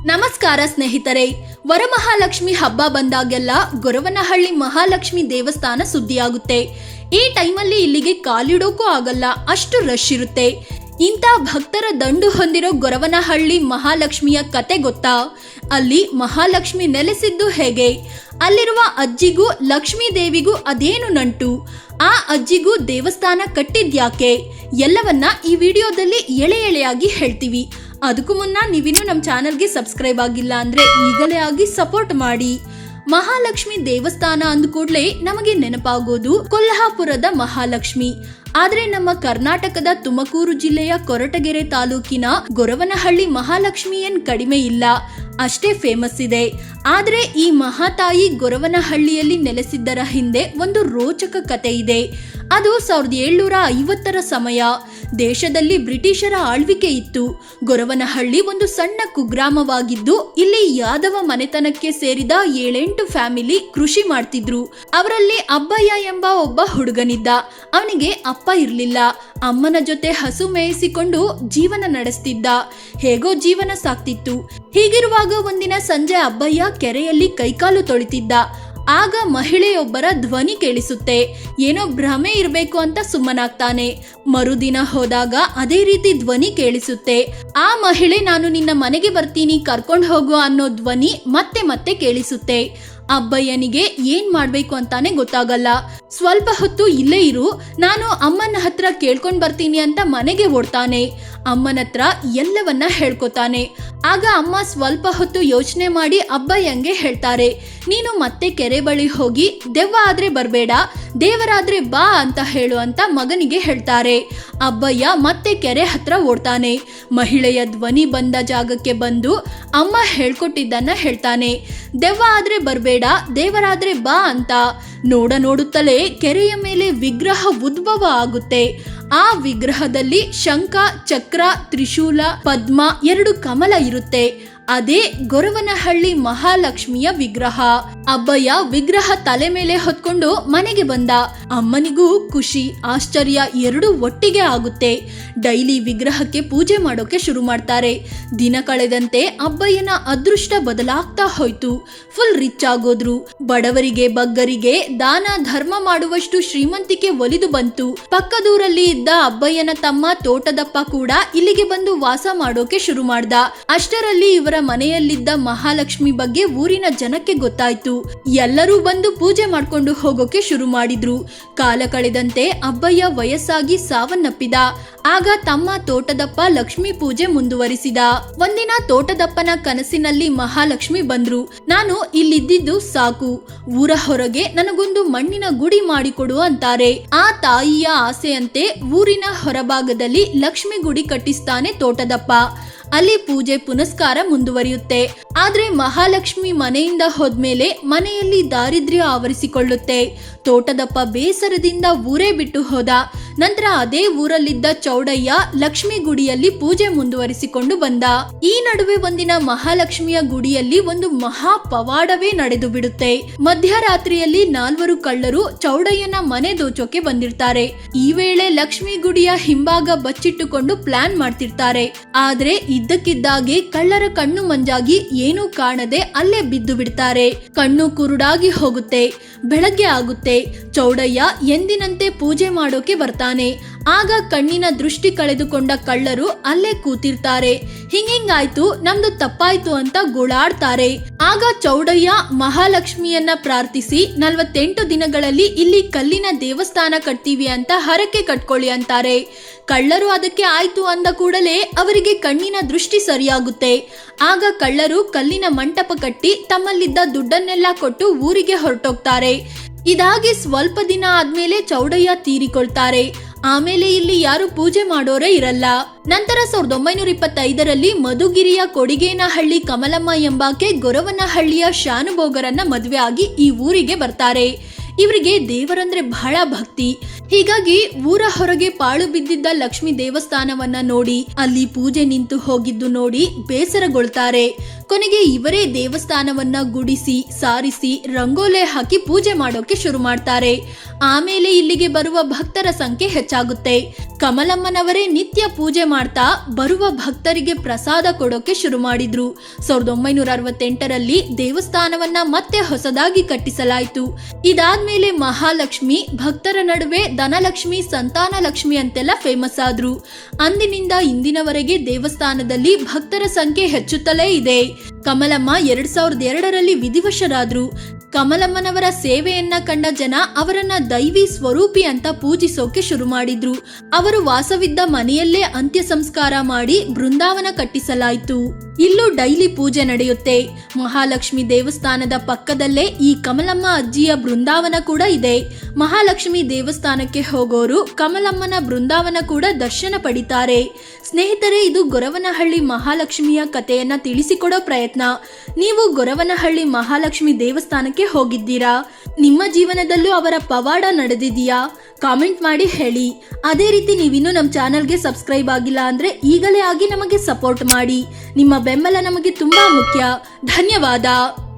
ನಮಸ್ಕಾರ ಸ್ನೇಹಿತರೆ. ವರಮಹಾಲಕ್ಷ್ಮಿ ಹಬ್ಬ ಬಂದಾಗೆಲ್ಲ ಗೊರವನಹಳ್ಳಿ ಮಹಾಲಕ್ಷ್ಮಿ ದೇವಸ್ಥಾನ ಸುದ್ದಿಯಾಗುತ್ತೆ. ಈ ಟೈಮಲ್ಲಿ ಇಲ್ಲಿಗೆ ಕಾಲಿಡೋಕ್ಕೂ ಆಗಲ್ಲ, ಅಷ್ಟು ರಶ್ ಇರುತ್ತೆ. ಇಂಥ ಭಕ್ತರ ದಂಡು ಹೊಂದಿರೋ ಗೊರವನಹಳ್ಳಿ ಮಹಾಲಕ್ಷ್ಮಿಯ ಕತೆ ಗೊತ್ತಾ? ಅಲ್ಲಿ ಮಹಾಲಕ್ಷ್ಮಿ ನೆಲೆಸಿದ್ದು ಹೇಗೆ? ಅಲ್ಲಿರುವ ಅಜ್ಜಿಗೂ ಲಕ್ಷ್ಮೀ ದೇವಿಗೂ ಅದೇನು ನಂಟು? ಆ ಅಜ್ಜಿಗೂ ದೇವಸ್ಥಾನ ಕಟ್ಟಿದ್ಯಾಕೆ? ಎಲ್ಲವನ್ನ ಈ ವಿಡಿಯೋದಲ್ಲಿ ಎಳೆ ಎಳೆಯಾಗಿ ಹೇಳ್ತೀವಿ. ಅದಕ್ಕೂ ಮುನ್ನ ನೀವಿನ್ನೂ ನಮ್ಮ ಚಾನಲ್ಗೆ ಸಬ್ಸ್ಕ್ರೈಬ್ ಆಗಿಲ್ಲ ಅಂದ್ರೆ ಈಗಲೇ ಆಗಿ ಸಪೋರ್ಟ್ ಮಾಡಿ. ಮಹಾಲಕ್ಷ್ಮಿ ದೇವಸ್ಥಾನ ಅಂದ ಕೂಡಲೇ ನಮಗೆ ನೆನಪಾಗೋದು ಕೊಲ್ಹಾಪುರದ ಮಹಾಲಕ್ಷ್ಮಿ. ಆದ್ರೆ ನಮ್ಮ ಕರ್ನಾಟಕದ ತುಮಕೂರು ಜಿಲ್ಲೆಯ ಕೊರಟಗೆರೆ ತಾಲೂಕಿನ ಗೊರವನಹಳ್ಳಿ ಮಹಾಲಕ್ಷ್ಮಿ ಏನ್ ಕಡಿಮೆ ಇಲ್ಲ, ಅಷ್ಟೇ ಫೇಮಸ್ ಇದೆ. ಆದ್ರೆ ಈ ಮಹಾತಾಯಿ ಗೊರವನಹಳ್ಳಿಯಲ್ಲಿ ನೆಲೆಸಿದ್ದರ ಹಿಂದೆ ಒಂದು ರೋಚಕ ಕತೆ ಇದೆ. ಅದು 1750ರ ಸಮಯ. ದೇಶದಲ್ಲಿ ಬ್ರಿಟಿಷರ ಆಳ್ವಿಕೆ ಇತ್ತು. ಗೊರವನಹಳ್ಳಿ ಒಂದು ಸಣ್ಣ ಕುಗ್ರಾಮವಾಗಿದ್ದು ಇಲ್ಲಿ ಯಾದವ ಮನೆತನಕ್ಕೆ ಸೇರಿದ 7-8 ಫ್ಯಾಮಿಲಿ ಕೃಷಿ ಮಾಡ್ತಿದ್ರು. ಅವರಲ್ಲಿ ಅಬ್ಬಯ್ಯ ಎಂಬ ಒಬ್ಬ ಹುಡುಗನಿದ್ದ. ಅವನಿಗೆ ಅಪ್ಪ ಇರ್ಲಿಲ್ಲ. ಅಮ್ಮನ ಜೊತೆ ಹಸು ಮೇಯಿಸಿಕೊಂಡು ಜೀವನ ನಡೆಸ್ತಿದ್ದ. ಹೇಗೋ ಜೀವನ ಸಾಕ್ತಿತ್ತು. ಹೀಗಿರುವಾಗ ಒಂದಿನ ಸಂಜೆ ಅಬ್ಬಯ್ಯ ಕೆರೆಯಲ್ಲಿ ಕೈಕಾಲು ತೊಳಿತಿದ್ದ. ಆಗ ಮಹಿಳೆಯೊಬ್ಬರ ಧ್ವನಿ ಕೇಳಿಸುತ್ತೆ. ಏನೋ ಭ್ರಮೆ ಇರಬೇಕು ಅಂತ ಸುಮ್ಮನಾಗ್ತಾನೆ. ಮರುದಿನ ಹೋದಾಗ ಅದೇ ರೀತಿ ಧ್ವನಿ ಕೇಳಿಸುತ್ತೆ. ಆ ಮಹಿಳೆ ನಾನು ನಿನ್ನ ಮನೆಗೆ ಬರ್ತೀನಿ, ಕರ್ಕೊಂಡು ಹೋಗು ಅನ್ನೋ ಧ್ವನಿ ಮತ್ತೆ ಮತ್ತೆ ಕೇಳಿಸುತ್ತೆ. ಅಬ್ಬಯ್ಯನಿಗೆ ಏನ್ ಮಾಡ್ಬೇಕು ಅಂತಾನೆ ಗೊತ್ತಾಗಲ್ಲ. ಸ್ವಲ್ಪ ಹೊತ್ತು ಇಲ್ಲೇ ಇರು, ನಾನು ಅಮ್ಮನ ಹತ್ರ ಕೇಳ್ಕೊಂಡ್ ಬರ್ತೀನಿ ಅಂತ ಮನೆಗೆ ಓಡ್ತಾನೆ. ಅಮ್ಮನ ಹತ್ರ ಎಲ್ಲವನ್ನ ಹೇಳ್ಕೊತಾನೆ. ಆಗ ಅಮ್ಮ ಸ್ವಲ್ಪ ಹೊತ್ತು ಯೋಚನೆ ಮಾಡಿ ಅಬ್ಬಯ್ಯಂಗೆ ಹೇಳ್ತಾರೆ, ನೀನು ಮತ್ತೆ ಕೆರೆ ಬಳಿ ಹೋಗಿ ದೆವ್ವ ಆದ್ರೆ ಬರ್ಬೇಡ, ದೇವರಾದ್ರೆ ಬಾ ಅಂತ ಹೇಳು ಅಂತ ಮಗನಿಗೆ ಹೇಳ್ತಾರೆ. ಅಬ್ಬಯ್ಯ ಮತ್ತೆ ಕೆರೆ ಹತ್ರ ಓಡ್ತಾನೆ. ಮಹಿಳೆಯ ಧ್ವನಿ ಬಂದ ಜಾಗಕ್ಕೆ ಬಂದು ಅಮ್ಮ ಹೇಳ್ಕೊಟ್ಟಿದ್ದನ್ನ ಹೇಳ್ತಾನೆ. ದೆವ್ವ ಆದ್ರೆ ಬರ್ಬೇಡ, ದೇವರಾದ್ರೆ ಬಾ ಅಂತ. ನೋಡುತ್ತಲೇ ಕೆರೆಯ ಮೇಲೆ ವಿಗ್ರಹ ಉದ್ಭವ ಆಗುತ್ತೆ. ಆ ವಿಗ್ರಹದಲ್ಲಿ ಶಂಖ, ಚಕ್ರ, ತ್ರಿಶೂಲ, ಪದ್ಮ, 2 ಕಮಲ ಇರುತ್ತೆ. ಅದೇ ಗೊರವನಹಳ್ಳಿ ಮಹಾಲಕ್ಷ್ಮಿಯ ವಿಗ್ರಹ. ಅಬ್ಬಯ್ಯ ವಿಗ್ರಹ ತಲೆ ಮೇಲೆ ಹೊತ್ಕೊಂಡು ಮನೆಗೆ ಬಂದ. ಅಮ್ಮನಿಗೂ ಖುಷಿ, ಆಶ್ಚರ್ಯ ಎರಡೂ ಒಟ್ಟಿಗೆ ಆಗುತ್ತೆ. ಡೈಲಿ ವಿಗ್ರಹಕ್ಕೆ ಪೂಜೆ ಮಾಡೋಕೆ ಶುರು ಮಾಡ್ತಾರೆ. ದಿನ ಕಳೆದಂತೆ ಅಬ್ಬಯ್ಯನ ಅದೃಷ್ಟ ಬದಲಾಗ್ತಾ ಹೋಯ್ತು. ಫುಲ್ ರಿಚ್ ಆಗೋದ್ರು. ಬಡವರಿಗೆ ಬಗ್ಗರಿಗೆ ದಾನ ಧರ್ಮ ಮಾಡುವಷ್ಟು ಶ್ರೀಮಂತಿಕೆ ಒಲಿದು ಬಂತು. ಪಕ್ಕದೂರಲ್ಲಿ ಇದ್ದ ಅಬ್ಬಯ್ಯನ ತಮ್ಮ ತೋಟದಪ್ಪ ಕೂಡ ಇಲ್ಲಿಗೆ ಬಂದು ವಾಸ ಮಾಡೋಕೆ ಶುರು ಮಾಡ್ದ. ಅಷ್ಟರಲ್ಲಿ ಇವರ ಮನೆಯಲ್ಲಿದ್ದ ಮಹಾಲಕ್ಷ್ಮಿ ಬಗ್ಗೆ ಊರಿನ ಜನಕ್ಕೆ ಗೊತ್ತಾಯ್ತು. ಎಲ್ಲರೂ ಬಂದು ಪೂಜೆ ಮಾಡ್ಕೊಂಡು ಹೋಗೋಕೆ ಶುರು ಮಾಡಿದ್ರು. ಕಾಲ ಕಳೆದಂತೆ ಅಬ್ಬಯ್ಯ ವಯಸ್ಸಾಗಿ ಸಾವನ್ನಪ್ಪಿದ. ಆಗ ತಮ್ಮ ತೋಟದಪ್ಪ ಲಕ್ಷ್ಮಿ ಪೂಜೆ ಮುಂದುವರಿಸಿದ. ಒಂದಿನ ತೋಟದಪ್ಪನ ಕನಸಿನಲ್ಲಿ ಮಹಾಲಕ್ಷ್ಮಿ ಬಂದ್ರು. ನಾನು ಇಲ್ಲಿದ್ದು ಸಾಕು, ಊರ ಹೊರಗೆ ನನಗೊಂದು ಮಣ್ಣಿನ ಗುಡಿ ಮಾಡಿಕೊಡು ಅಂತಾರೆ. ಆ ತಾಯಿಯ ಆಸೆಯಂತೆ ಊರಿನ ಹೊರಭಾಗದಲ್ಲಿ ಲಕ್ಷ್ಮಿ ಗುಡಿ ಕಟ್ಟಿಸ್ತಾನೆ ತೋಟದಪ್ಪ. ಅಲ್ಲಿ ಪೂಜೆ ಪುನಸ್ಕಾರ ಮುಂದುವರಿಯುತ್ತೆ. ಆದ್ರೆ ಮಹಾಲಕ್ಷ್ಮಿ ಮನೆಯಿಂದ ಹೋದ್ಮೇಲೆ ಮನೆಯಲ್ಲಿ ದಾರಿದ್ರ್ಯ ಆವರಿಸಿಕೊಳ್ಳುತ್ತೆ. ತೋಟದಪ್ಪ ಬೇಸರದಿಂದ ಊರೇ ಬಿಟ್ಟು ಹೋದ. ನಂತರ ಅದೇ ಊರಲ್ಲಿದ್ದ ಚೌಡಯ್ಯ ಲಕ್ಷ್ಮಿ ಗುಡಿಯಲ್ಲಿ ಪೂಜೆ ಮುಂದುವರಿಸಿಕೊಂಡು ಬಂದ. ಈ ನಡುವೆ ಒಂದಿನ ಮಹಾಲಕ್ಷ್ಮಿಯ ಗುಡಿಯಲ್ಲಿ ಒಂದು ಮಹಾ ಪವಾಡವೇ ನಡೆದು ಬಿಡುತ್ತೆ. ಮಧ್ಯರಾತ್ರಿಯಲ್ಲಿ 4 ಕಳ್ಳರು ಚೌಡಯ್ಯನ ಮನೆ ದೋಚೋಕೆ ಬಂದಿರ್ತಾರೆ. ಈ ವೇಳೆ ಲಕ್ಷ್ಮಿ ಗುಡಿಯ ಹಿಂಭಾಗ ಬಚ್ಚಿಟ್ಟುಕೊಂಡು ಪ್ಲಾನ್ ಮಾಡ್ತಿರ್ತಾರೆ. ಆದ್ರೆ ಇದ್ದಕ್ಕಿದ್ದಾಗೆ ಕಳ್ಳರ ಕಣ್ಣು ಮಂಜಾಗಿ ಏನೂ ಕಾಣದೆ ಅಲ್ಲೇ ಬಿದ್ದು ಬಿಡ್ತಾರೆ. ಕಣ್ಣು ಕುರುಡಾಗಿ ಹೋಗುತ್ತೆ. ಬೆಳಗ್ಗೆ ಆಗುತ್ತೆ. ಚೌಡಯ್ಯ ಎಂದಿನಂತೆ ಪೂಜೆ ಮಾಡೋಕೆ ಬರ್ತಾನೆ. ಆಗ ಕಣ್ಣಿನ ದೃಷ್ಟಿ ಕಳೆದುಕೊಂಡ ಕಳ್ಳರು ಅಲ್ಲೇ ಕೂತಿರ್ತಾರೆ. ಹಿಂಗಾಯ್ತು, ನಮ್ದು ತಪ್ಪಾಯ್ತು ಅಂತ ಗೋಳಾಡ್ತಾರೆ. ಆಗ ಚೌಡಯ್ಯ ಮಹಾಲಕ್ಷ್ಮಿಯನ್ನ ಪ್ರಾರ್ಥಿಸಿ 48 ದಿನಗಳಲ್ಲಿ ಇಲ್ಲಿ ಕಲ್ಲಿನ ದೇವಸ್ಥಾನ ಕಟ್ತೀವಿ ಅಂತ ಹರಕೆ ಕಟ್ಕೊಳ್ಳಿ ಅಂತಾರೆ. ಕಳ್ಳರು ಅದಕ್ಕೆ ಆಯ್ತು ಅಂದ ಕೂಡಲೇ ಅವರಿಗೆ ಕಣ್ಣಿನ ದೃಷ್ಟಿ ಸರಿಯಾಗುತ್ತೆ. ಆಗ ಕಳ್ಳರು ಕಲ್ಲಿನ ಮಂಟಪ ಕಟ್ಟಿ ತಮ್ಮಲ್ಲಿದ್ದ ದುಡ್ಡನ್ನೆಲ್ಲ ಕೊಟ್ಟು ಊರಿಗೆ ಹೊರಟೋಗ್ತಾರೆ. ಇದಾಗಿ ಸ್ವಲ್ಪ ದಿನ ಆದ್ಮೇಲೆ ಚೌಡಯ್ಯ ತೀರಿಕೊಳ್ತಾರೆ. ಆಮೇಲೆ ಇಲ್ಲಿ ಯಾರು ಪೂಜೆ ಮಾಡೋರೇ ಇರಲ್ಲ. ನಂತರ 1925ರಲ್ಲಿ ಮಧುಗಿರಿಯ ಕೊಡಿಗೇನಹಳ್ಳಿ ಕಮಲಮ್ಮ ಎಂಬಾಕೆ ಗೊರವನಹಳ್ಳಿಯ ಶಾನುಭೋಗರನ್ನ ಮದುವೆ ಆಗಿ ಈ ಊರಿಗೆ ಬರ್ತಾರೆ. ಇವರಿಗೆ ದೇವರಂದ್ರೆ ಬಹಳ ಭಕ್ತಿ. ಹೀಗಾಗಿ ಊರ ಹೊರಗೆ ಪಾಳು ಬಿದ್ದಿದ್ದ ಲಕ್ಷ್ಮಿ ದೇವಸ್ಥಾನವನ್ನ ನೋಡಿ ಅಲ್ಲಿ ಪೂಜೆ ನಿಂತು ಹೋಗಿದ್ದು ನೋಡಿ ಬೇಸರಗೊಳ್ತಾರೆ. ಕೊನೆಗೆ ಇವರೇ ದೇವಸ್ಥಾನವನ್ನ ಗುಡಿಸಿ ಸಾರಿಸಿ ರಂಗೋಲೆ ಹಾಕಿ ಪೂಜೆ ಮಾಡೋಕೆ ಶುರು ಮಾಡ್ತಾರೆ. ಆಮೇಲೆ ಇಲ್ಲಿಗೆ ಬರುವ ಭಕ್ತರ ಸಂಖ್ಯೆ ಹೆಚ್ಚಾಗುತ್ತೆ. ಕಮಲಮ್ಮನವರೇ ನಿತ್ಯ ಪೂಜೆ ಮಾಡ್ತಾ ಬರುವ ಭಕ್ತರಿಗೆ ಪ್ರಸಾದ ಕೊಡೋಕೆ ಶುರು ಮಾಡಿದ್ರು. 1968ರಲ್ಲಿ ದೇವಸ್ಥಾನವನ್ನ ಮತ್ತೆ ಹೊಸದಾಗಿ ಕಟ್ಟಿಸಲಾಯಿತು. ಇದಾದ್ಮೇಲೆ ಮಹಾಲಕ್ಷ್ಮಿ ಭಕ್ತರ ನಡುವೆ ಧನಲಕ್ಷ್ಮಿ, ಸಂತಾನ ಲಕ್ಷ್ಮಿ ಅಂತೆಲ್ಲ ಫೇಮಸ್ ಆದ್ರು. ಅಂದಿನಿಂದ ಇಂದಿನವರೆಗೆ ದೇವಸ್ಥಾನದಲ್ಲಿ ಭಕ್ತರ ಸಂಖ್ಯೆ ಹೆಚ್ಚುತ್ತಲೇ ಇದೆ. ಕಮಲಮ್ಮ 2002ರಲ್ಲಿ ವಿಧಿವಶರಾದ್ರು. ಕಮಲಮ್ಮನವರ ಸೇವೆಯನ್ನ ಕಂಡ ಜನ ಅವರನ್ನ ದೈವಿ ಸ್ವರೂಪಿ ಅಂತ ಪೂಜಿಸೋಕೆ ಶುರು ಮಾಡಿದ್ರು. ಅವರು ವಾಸವಿದ್ದ ಮನೆಯಲ್ಲೇ ಅಂತ್ಯ ಸಂಸ್ಕಾರ ಮಾಡಿ ಬೃಂದಾವನ ಕಟ್ಟಿಸಲಾಯಿತು. ಇಲ್ಲೂ ಡೈಲಿ ಪೂಜೆ ನಡೆಯುತ್ತೆ. ಮಹಾಲಕ್ಷ್ಮಿ ದೇವಸ್ಥಾನದ ಪಕ್ಕದಲ್ಲೇ ಈ ಕಮಲಮ್ಮ ಅಜ್ಜಿಯ ಬೃಂದಾವನ ಕೂಡ ಇದೆ. ಮಹಾಲಕ್ಷ್ಮಿ ದೇವಸ್ಥಾನಕ್ಕೆ ಹೋಗೋರು ಕಮಲಮ್ಮನ ಬೃಂದಾವನ ಕೂಡ ದರ್ಶನ ಪಡಿತಾರೆ. ಸ್ನೇಹಿತರೆ, ಇದು ಗೊರವನಹಳ್ಳಿ ಮಹಾಲಕ್ಷ್ಮಿಯ ಕಥೆಯನ್ನ ತಿಳಿಸಿಕೊಡೋ ಪ್ರಯತ್ನ. ನೀವು ಗೊರವನಹಳ್ಳಿ ಮಹಾಲಕ್ಷ್ಮಿ ದೇವಸ್ಥಾನಕ್ಕೆ ಹೋಗಿದ್ದೀರಾ? ನಿಮ್ಮ ಜೀವನದಲ್ಲೂ ಅವರ ಪವಾಡ ನಡೆದಿದೆಯಾ? ಕಾಮೆಂಟ್ ಮಾಡಿ ಹೇಳಿ. ಅದೇ ರೀತಿ ನೀವಿನ್ನೂ ನಮ್ಮ ಚಾನಲ್ಗೆ ಸಬ್ಸ್ಕ್ರೈಬ್ ಆಗಿಲ್ಲ ಅಂದ್ರೆ ಈಗಲೇ ಆಗಿ ನಮಗೆ ಸಪೋರ್ಟ್ ಮಾಡಿ. ನಿಮ್ಮ ಬೆಂಬಲ ನಮಗೆ ತುಂಬಾ ಮುಖ್ಯ. ಧನ್ಯವಾದ.